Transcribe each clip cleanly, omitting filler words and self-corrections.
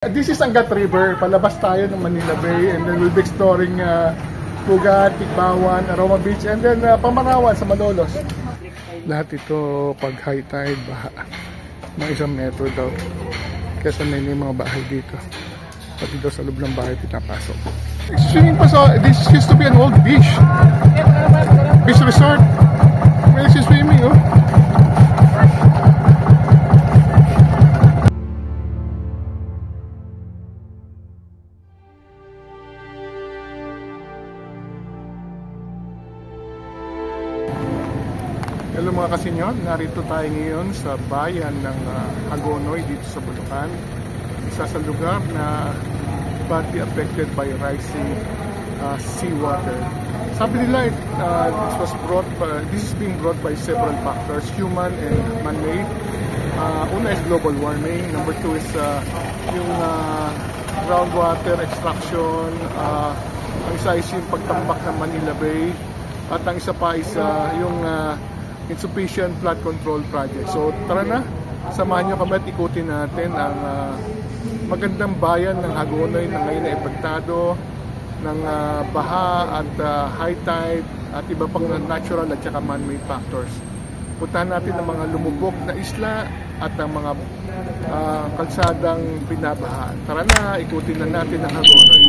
This is Angat River. Palabas tayo ng Manila Bay and then we'll be exploring Pugat, Tigbawan, Aroma Beach and then Pamanawan sa Malolos. Lahat ito pag high tide, baha. Mga 1 metro daw. Kesa may mga bahay dito. Pati daw sa loob ng bahay pinapasok. Swimming pa sa, this used to be an old beach. Beach resort. Where's yung swimming, oh? Hello mga kasenyor, narito tayo ngayon sa bayan ng Hagonoy dito sa Bulacan. Isa sa lugar na badly affected by rising seawater. Sabi nila this is being brought by several factors, human and man-made. Una is global warming, number 2 is yung groundwater extraction, ang isa is yung pagtambak ng Manila Bay, at ang isa pa is yung insufficient flood control project. So tara na, samahan nyo kami at ikutin natin ang magandang bayan ng Hagonoy na ngayon ay epektado ng baha at high tide at iba pang natural at saka man-made factors. Puntahan natin ang mga lumubog na isla at ang mga kalsadang binabaha. Tara na, ikutin na natin ang Hagonoy.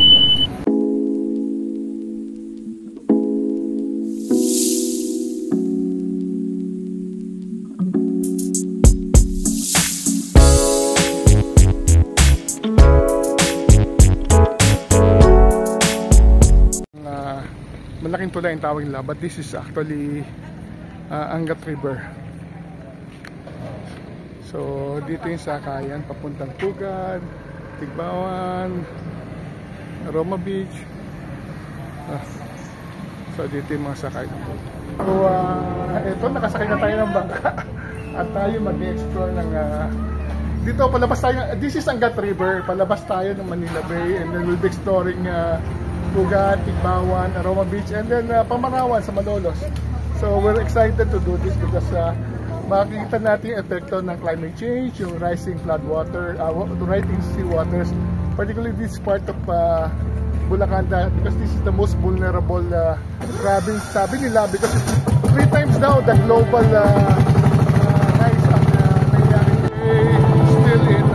Malaking tulay ang tawag nila, but this is actually Angat River. So dito yung sakayan papuntang Pugat, Tigbawan, Aroma Beach. So dito yung mga sakay. So ito, nakasakay na tayo ng bangka at tayo mag-explore ng dito palabas tayo. This is Angat River. Palabas tayo ng Manila Bay and then we'll be exploring Pugat, Tigbawan, Aroma Beach, and then Pamanawan sa Malolos. So we're excited to do this because makikita natin yung epekto ng climate change, yung rising flood water, rising sea waters, particularly this part of Bulacan, because this is the most vulnerable province, sabi nila, because 3 times now the global rise ang nangyari still in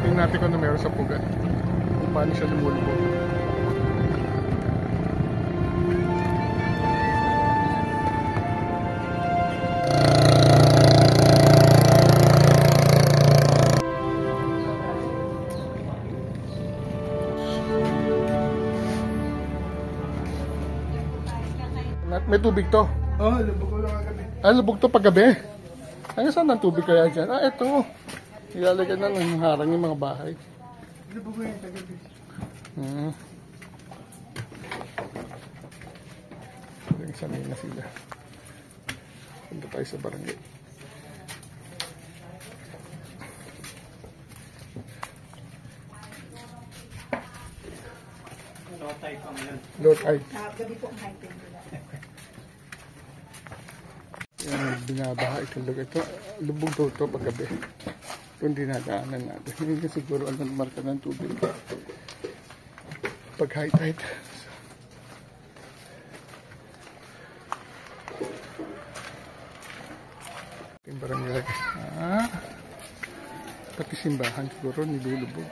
Tingnan natin kung ano meron sa pugat. Kung paano siya lumulubog. May tubig to? Oo, lubog ko lang kagabi. Ah, lubog to paggabi? Ano saan ang tubig kaya dyan? Ah, eto. Ilalagay na ng harang yung mga bahay. Lubog ko yung kagabi. Sanay na sila. Punta tayo sa barangay. Low tide pa ngayon. Low tide. Gabi po ang high tide nila. Yan, binabaha itong lugar. Ito, lubog daw ito paggabi. Ito hindi nadaanan natin. Hindi siguro ang marka ng tubig. Pag high tide. Yung barangay. Ah, pati simbahan siguro nilulubog.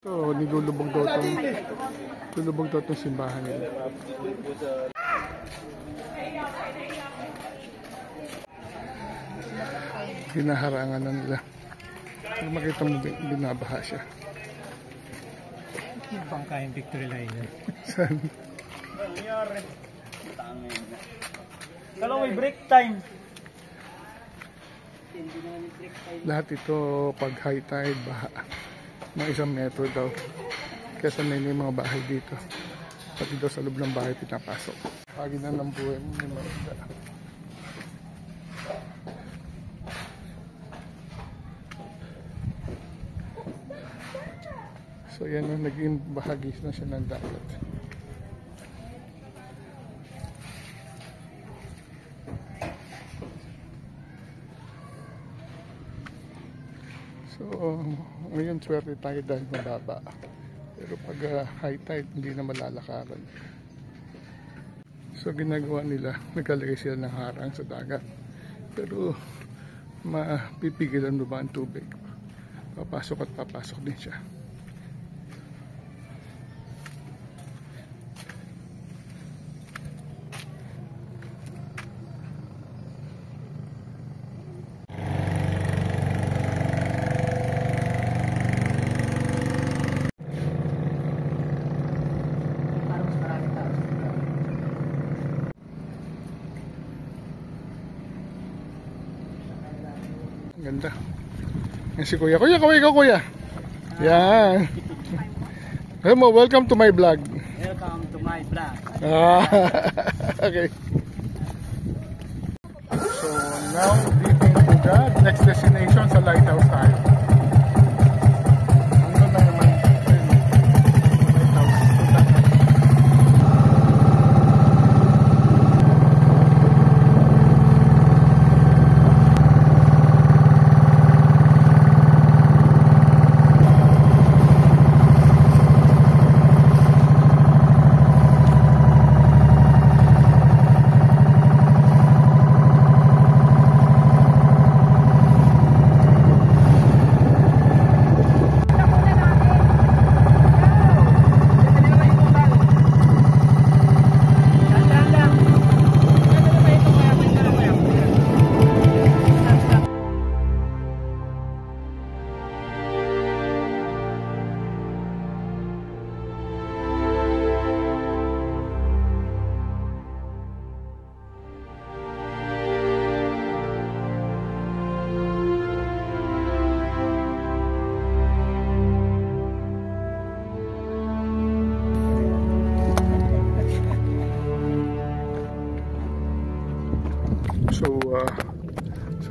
So, nilulubog daw itong simbahan nila. Hinaharangan na nila. Pero makita mo, binabaha siya. Yung bangkayang Victory Line. Saan? Kala may break time. Lahat ito pag high tide, baha. Mga 1 metro daw. Kaya sanay na yung mga bahay dito. Pati daw sa loob ng bahay pinapasok. Pagi na ng buhay mo, may marisda. So yan ang naging bahagi na siya ng dagat. So ngayon swerte tayo dahil mababa. Pero pag high tide hindi na malalakaran. So ginagawa nila, naglalagay sila ng harang sa dagat. Pero mapipigilan mo ba ang tubig? Papasok at papasok din siya. Ganda. Yan si Kuya. Kuya, kaway ka Kuya. Yan. Hello, welcome to my vlog. Welcome to my vlog. Okay. So now leaving to the next destination sa Lighthouse tayo. Ano na naman Lighthouse.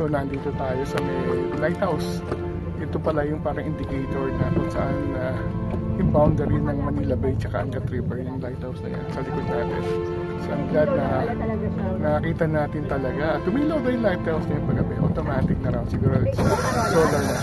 So nandito tayo sa may lighthouse. Ito pala yung parang indicator na kung saan yung boundary ng Manila Bay tsaka Angat River, yung lighthouse na yan sa likod natin. So I'm glad na nakita natin talaga. Tumilaw ba yung lighthouse na yung paggabi? Automatic na raw. Siguro solar na.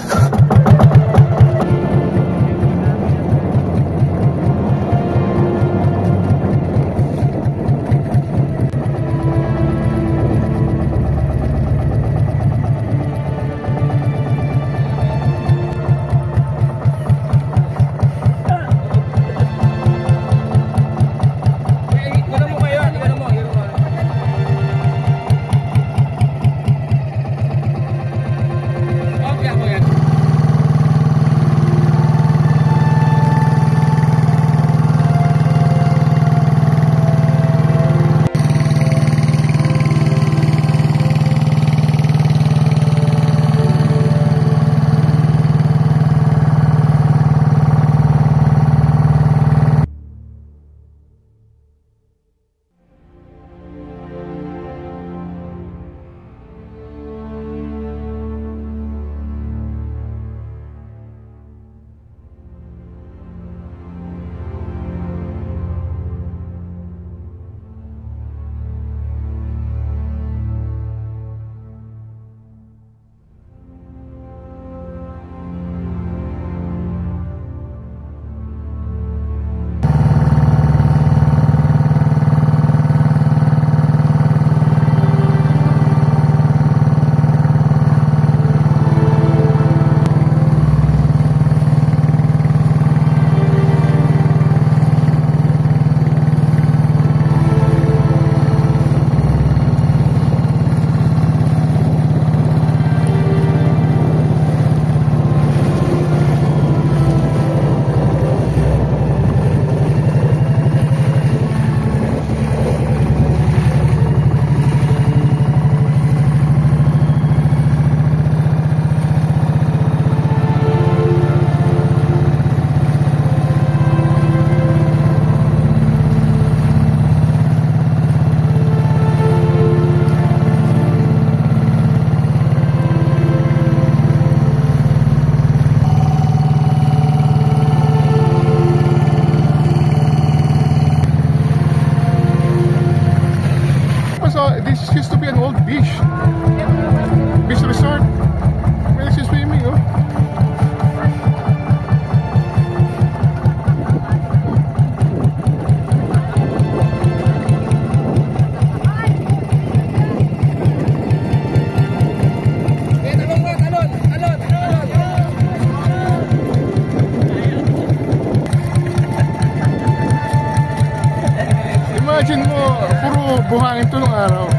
Imagine mo, puro buhangin to nung araw.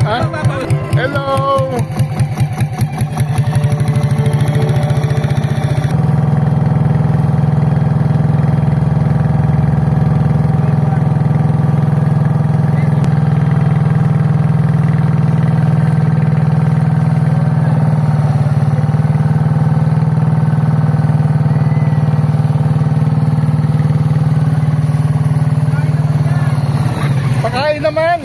Ha? Hello! Pakain naman!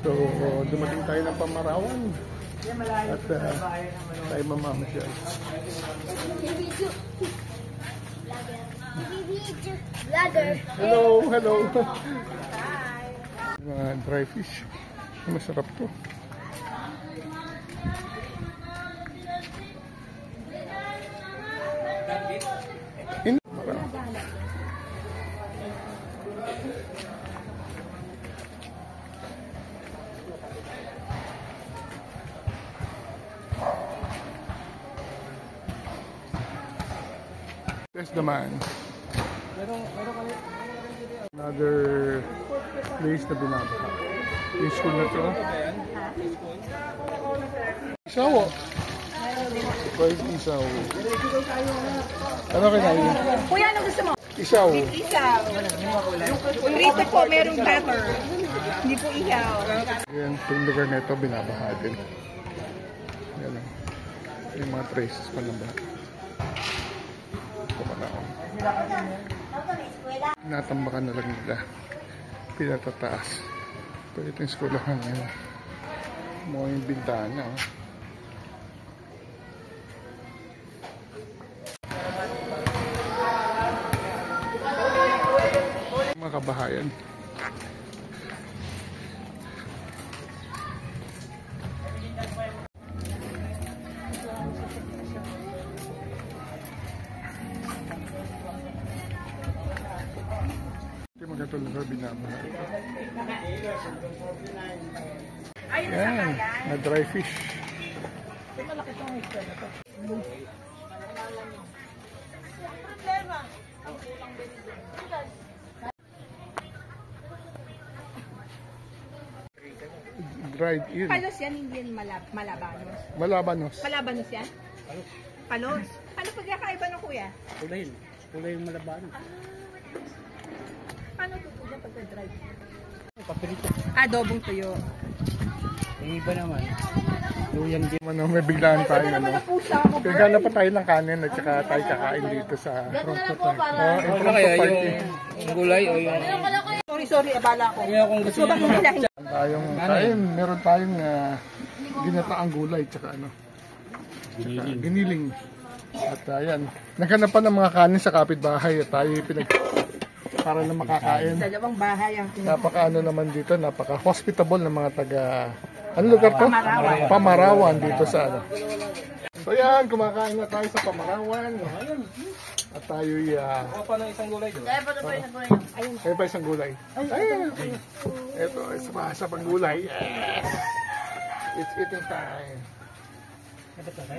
So, dumating tayo ng Pamarawan. At tayo mamamasyal. Hello, hello. Mga dry fish. Masarap to. There's the man. Another place na binabaha. Yung school na to. Isawo. Surprise isawo. Ano kinain? Kuya, ano gusto mo? Isaw. Isaw. Yung rito po, merong batter. Hindi po ihaw. Yan, itong lugar na ito, binabaha din. Yan lang. Yung mga traces pa ng baha. Ito pa na ako. Natambakan na lang nila. Pinatataas. Pero ito yung skulahan ngayon. Mga yung bintana. Oh. Mga kabahayan. Magkatulog na binabaha. Yan, na dry fish. Dried eel. Palos yan, hindi yan malabanos. Malabanos. Malabanos yan? Palos. Ano pagkakaiba ng kuya? Kulay. Kulay yung malaban. Paano tutugan pagka-dry? Papirito. Adobong tuyo. Yung iba naman. Luyan din. May biglaan tayo. Ano Ano. pusa ako? Pagkana pa tayo ng kanin at saka tayo kakain dito sa Ano kaya yung gulay o yung... Sorry, abala ko. Kaya kung gusto So, nyo bakit meron tayong ginataang gulay tsaka ano. Giniling. At ayan, naghanap pa ng mga kanin sa kapitbahay at tayo para na makakain. Dalawang bahay ang Napaka naman dito, napaka hospitable ng mga taga ano lugar to? Pamarawan. Pamarawan dito sa ano. So yan, kumakain na tayo sa Pamarawan. At tayo'y pa ng isang gulay doon. ayun pa isang gulay. Ayun. Ito, isa pang gulay. Yes! It's eating time.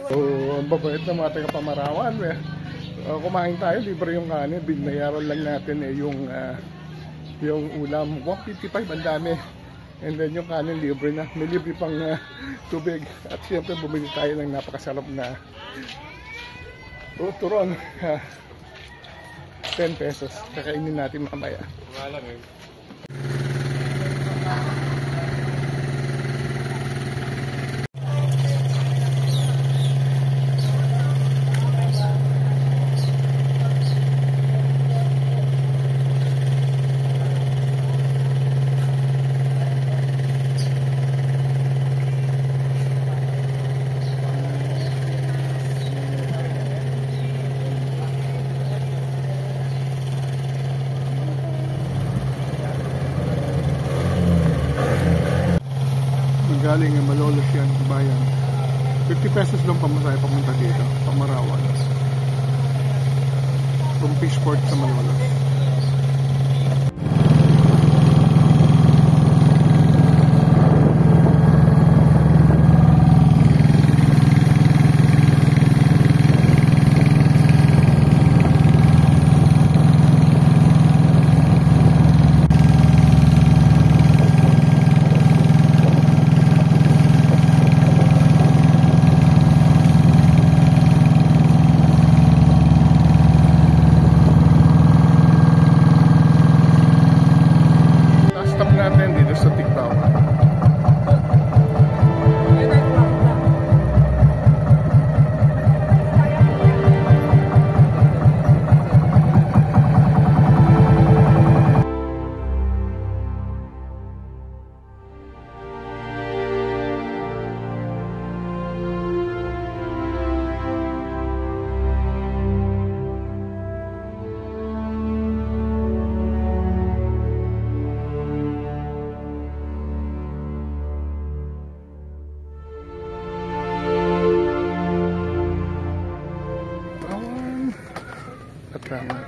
So, ang babait ng mga taga Pamarawan. Kumain tayo, libre yung kanin. Binayaran lang natin yung ulam. 155, ang dami. And then yung kanin libre na. May libre pang tubig. At siyempre bumili tayo ng napakasarap na turon. 10 pesos. Kakainin natin mamaya. Wala lang galing ng Malolos yan, bayan. 50 pesos lang pamasahe papunta dito, Pamarawan. From Fishport sa Malolos.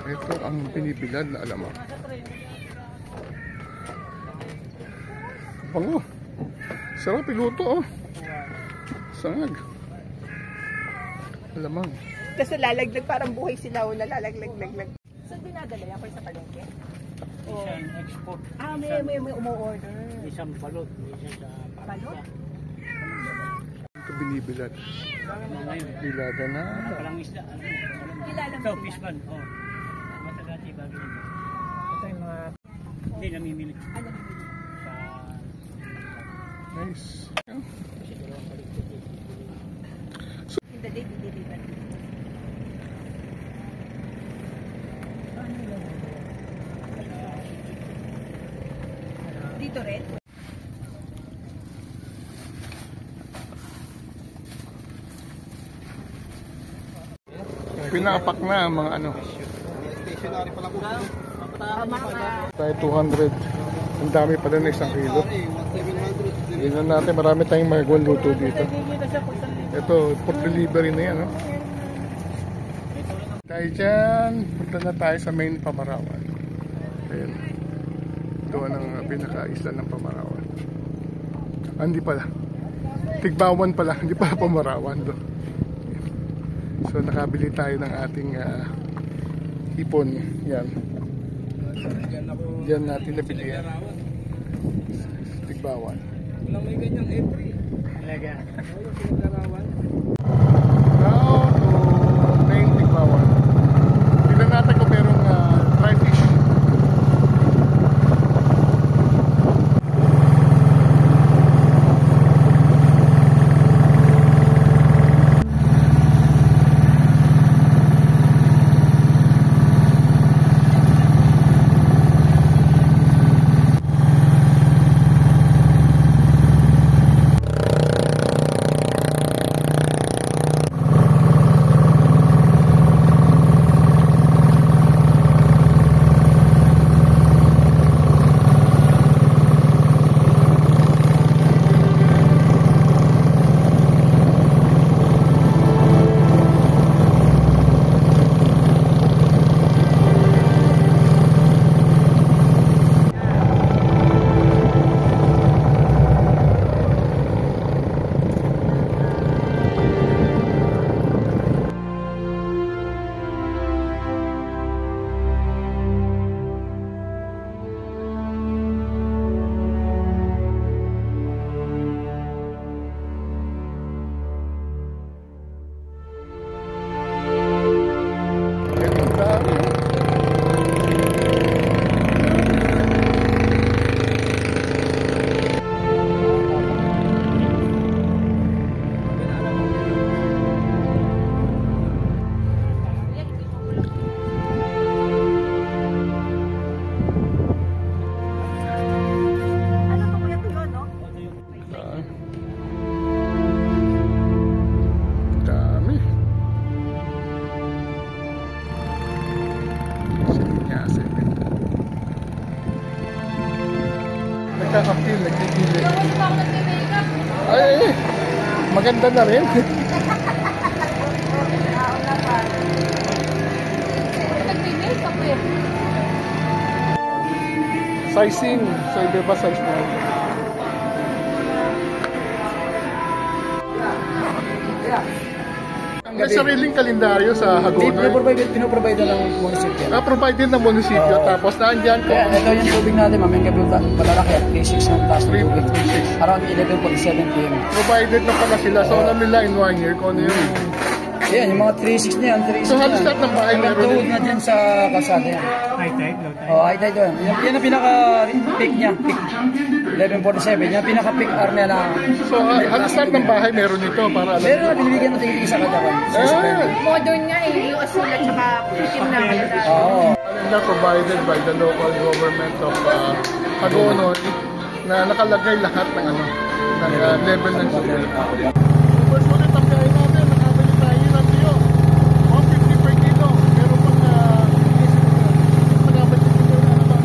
Ito ang pinibilad na alamang. Bango. Sarap iluto oh. Sangag. Alamang. Kasi lalaglag, parang buhay sila o nalalaglag. Saan dinadala yan? Sa palengke? Isang export. May umu-order. Isang balot. Isang sa Balot? Ito binibilad. Bilada na. Parang isda. Kilala Ito, mo fishman. Oh. Ito yung mga hindi namimili. Nice. In the day, deliver. Dito rin? Pinapak na ang mga ano. Stationary pala po. Tayo 200. Ang dami pala na 1 kilo. 700. Tignan natin, marami tayong magawang luto dito. Ito, for delivery na yan. No? Tayo dyan, punta na tayo sa main Pamarawan. Ayan. Doon ang pinaka-isla ng Pamarawan. Hindi pala. Tigbawan pala, hindi pala Pamarawan doon. So nakabili tayo ng ating hipon. Yan. Yan natin nabili yan. Tigbawan. Walang may ganyang every. Talaga. Now to main Tigbawan. Tignan natin kung merong dry fish. Nagkakapil, nagpipili. Ay, maganda na rin. Sizing. So, iba ba size na? May sariling kalendaryo sa Hagonoy. Pinoprovide ng munisipyo. Provided ng munisipyo. Tapos naandyan ko. Kaya ito yung tubig natin, mamaya malalaki at 3.6 ng taas ng tubig. 3.6. Around 11:47 p.m. Provided na pala sila. So, alam nila in 1 year kung ano yung... Ayan, yung mga 3.6 na yan, 3.6 So, halos lahat ng bahay meron tuhod din. na dyan sa kalsada yan. High tide, low tide. Oh, high tide doon. Yan ang pinaka-peak niya, peak. 11:47. Yan pinaka-peak hour niya na... So, halos lahat ng bahay meron ito para alam. Pero binibigyan natin yung isa kadakan. Modern nga eh, yung asul at saka itim na kalendar. Oo. Calendar provided by the local government of Hagonoy na nakalagay lahat ng ano, ng level ng sugar. First ulit ang kain natin, nakabili tayo ng tiyo. 150 per kilo. Meron pang nakabili kilo na naman.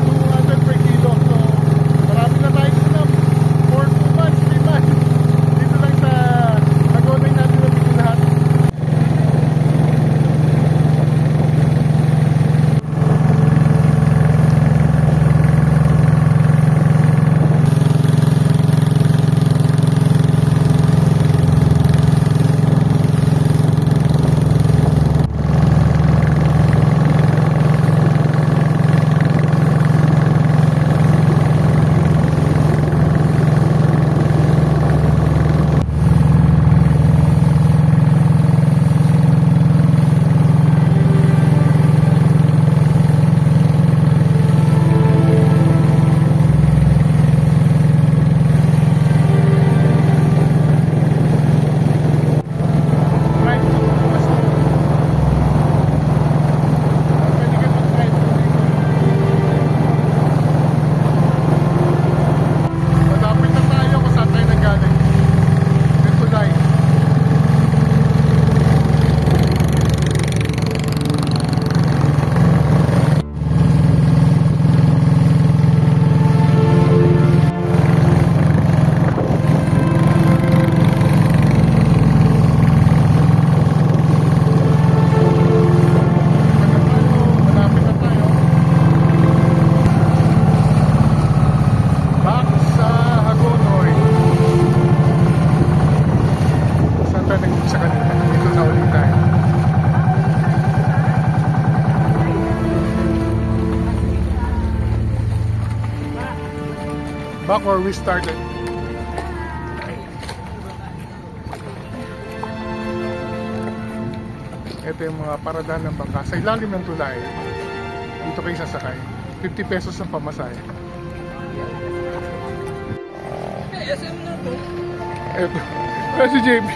200 per kilo. So, marami na tayo sila. For 2 months, 3 months. Dito lang sa Hagonoy natin nabili lahat. back where we started. Ito yung mga paradahan ng bangka. Sa ilalim ng tulay, dito kayo sasakay. 50 pesos ang pamasahe. Ito. Si JB.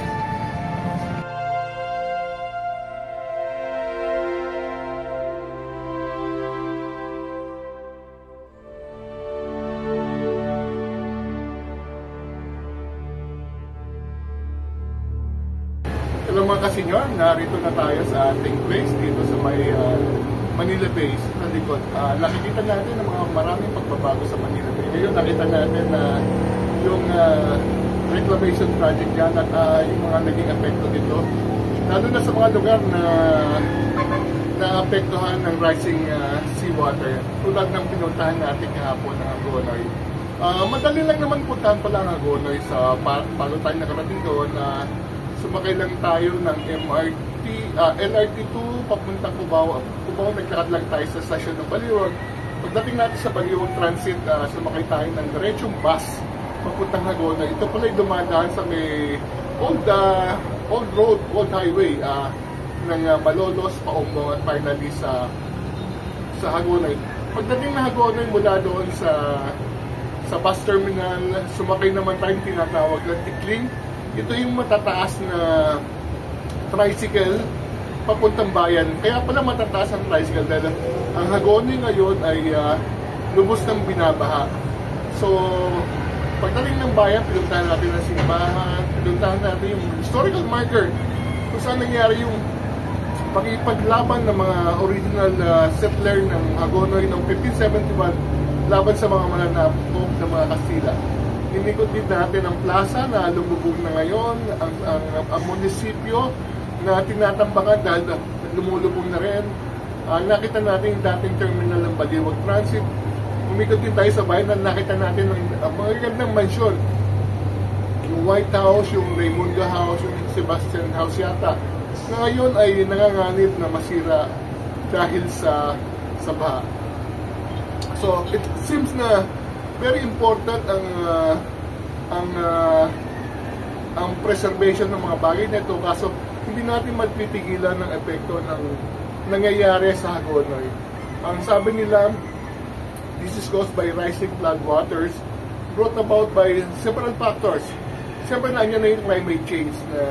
Hello mga kasenyor, narito na tayo sa ating place dito sa may Manila Bay sa likod. Nakikita natin ang mga maraming pagbabago sa Manila Bay. Ngayon nakita natin na yung reclamation project dyan at yung mga naging epekto dito. Lalo na sa mga lugar na naapektuhan ng rising seawater tulad ng pinuntahan natin kahapon ng Hagonoy. Madali lang naman puntahan pala ang Hagonoy sa bago tayo nakarating doon na sumakay lang tayo ng LRT2 papuntang Cubao. Cubao, naglakad lang tayo sa stasyon ng Baliwag. Pagdating natin sa Baliwag Transit, sumakay tayo ng diretsong bus papuntang Hagonoy. Ito pala yung dumadaan sa may old road, old highway ng Malolos, Paumbong at finally sa Hagonoy. Pagdating na Hagonoy mula doon sa bus terminal, sumakay naman tayo tinatawag na Tikling. Ito yung matataas na tricycle papuntang bayan. Kaya pala matataas ang tricycle dahil ang Hagonoy ngayon ay lubos ng binabaha. So, pagdating ng bayan, pinuntahan natin ang simbahan, pinuntahan natin yung historical marker kung saan nangyari yung pagipaglaban ng mga original settler ng Hagonoy noong 1571 laban sa mga mananapog ng mga Kastila. Inikot din natin ang plaza na lumubog na ngayon, ang munisipyo na tinatambakan dahil lumulubog na rin. Nakita natin yung dating terminal ng Baliwag Transit. Umikot din tayo sa bayan na nakita natin ang mga gandang mansyon. Yung White House, yung Raimundo House, yung Sebastian House yata. Na ngayon ay nanganganib na masira dahil sa baha. So it seems na very important ang preservation ng mga bagay nito, kaso hindi natin magpipigilan ng epekto ng nangyayari sa Hagonoy. Ang sabi nila, this is caused by rising flood waters brought about by several factors. Siyempre na yan na yung climate change na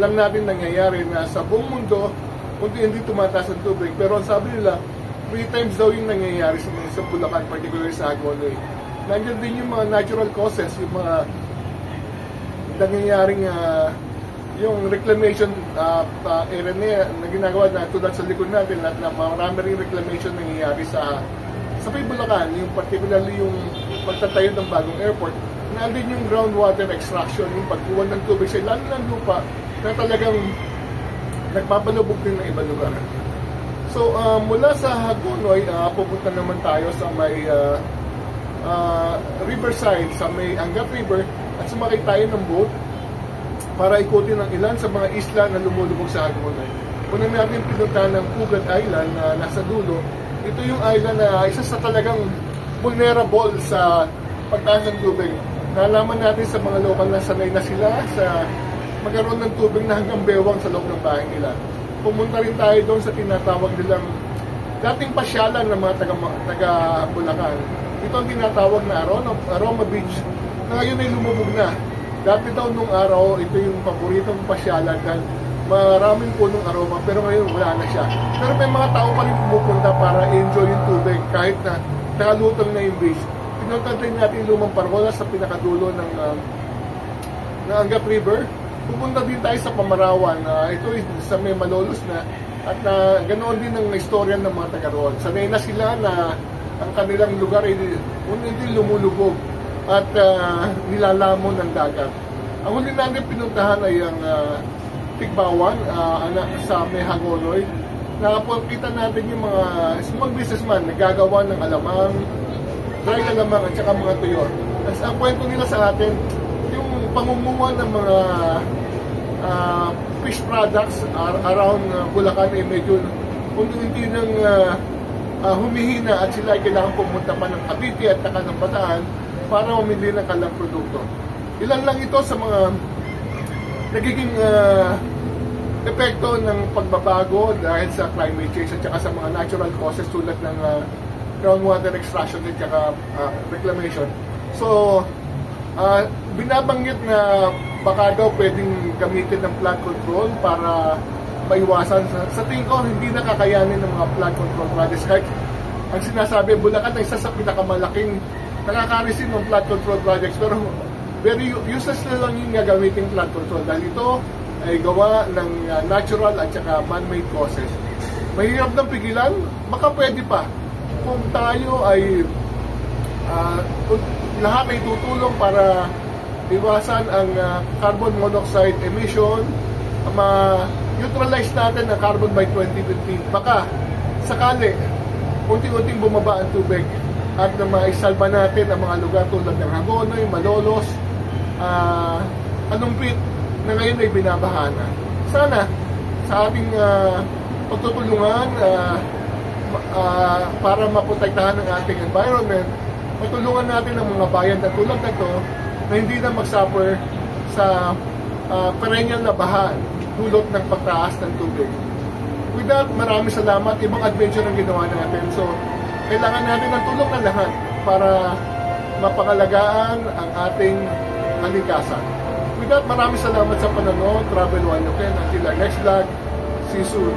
alam natin nangyayari na sa buong mundo hindi tumataas ang tubig, pero ang sabi nila 3 times daw yung nangyayari sa Bulacan, particularly sa Hagonoy. Nandiyan din yung mga natural causes, yung mga nangyayaring yung reclamation area na ginagawa na tulad sa likod natin at na marami rin reclamation nangyayari sa may Bulacan, yung particularly yung pagtatayo ng bagong airport. Nandun yung groundwater extraction, yung pagkuha ng tubig sa ilalim ng lupa na talagang nagpapalubog din ng ibang lugar. So mula sa Hagonoy, pupunta naman tayo sa may riverside, sa may Angat River, at sumakay tayo ng boat para ikutin ang ilan sa mga isla na lumulubog sa Hagonoy. Una natin pinuntahan ng Pugat Island na nasa dulo. Ito yung island na isa sa talagang vulnerable sa pagtaas ng tubig. Nalaman natin sa mga lokal na sanay na sila sa magkaroon ng tubig na hanggang bewang sa loob ng bahay nila. Pumunta rin tayo doon sa tinatawag nilang dating pasyalan ng mga taga Bulacan. Ito ang tinatawag na Aroma Beach na ngayon ay lumubog na. Dati daw nung araw, ito yung paboritong pasyalan dahil maraming punong aroma, pero ngayon wala na siya. Pero may mga tao pa rin pumupunta para enjoy yung tubig kahit na nakalutang na yung beach. Pinuntan rin natin yung lumang parola sa pinakadulo ng Angat River. Pupunta din tayo sa Pamarawan. Ito sa may Malolos na at ganoon din ang istorya ng mga taga roon. Sanay na sila na ang kanilang lugar ay hindi lumulubog at nilalamon ng dagat. Ang huli natin pinuntahan ay ang Tigbawan sa may Hagonoy. Nakapagkita natin yung mga small businessman nagagawa ng alamang, dry alamang at saka mga tuyo. At ang kwento nila sa atin, yung pangumuha ng mga fish products around Bulacan ay medyo unti-unti nang humihina at sila ay kailangan pumunta pa ng Cavite at saka ng Bataan para mamili ng kanilang produkto. Ilan lang ito sa mga nagiging epekto ng pagbabago dahil sa climate change at saka sa mga natural causes tulad ng groundwater extraction at saka reclamation. So, binabanggit na baka daw pwedeng gamitin ng flood control para maiwasan. Sa tingin ko, hindi nakakayanin ng mga flood control projects. Kahit ang sinasabi, Bulacan ay isa sa pinakamalaking nakaka-receive ng flood control projects, pero very useless na lang yung gagamitin flood control dahil ito ay gawa ng natural at saka man-made causes. Mahirap ng pigilan, baka pwede pa kung tayo ay lahat ay tutulong para iwasan ang carbon monoxide emission, ma-neutralize natin ang carbon by 2050. Baka sakali unti-unting bumaba ang tubig at na maisalba natin ang mga lugar tulad ng Hagonoy, Malolos, Anumpit na ngayon ay binabaha na. Sana sa ating pagtutulungan para maprotektahan ang ating environment, matulungan natin ang mga bayan na tulad na ito na hindi na mag-suffer sa perennial na baha dulot ng pagtaas ng tubig. With that, maraming salamat. Ibang adventure ang ginawa natin. So, kailangan natin ng tulong ng lahat para mapangalagaan ang ating kalikasan. With that, maraming salamat sa panonood. Travel One Loken. Until our next vlog. See you soon.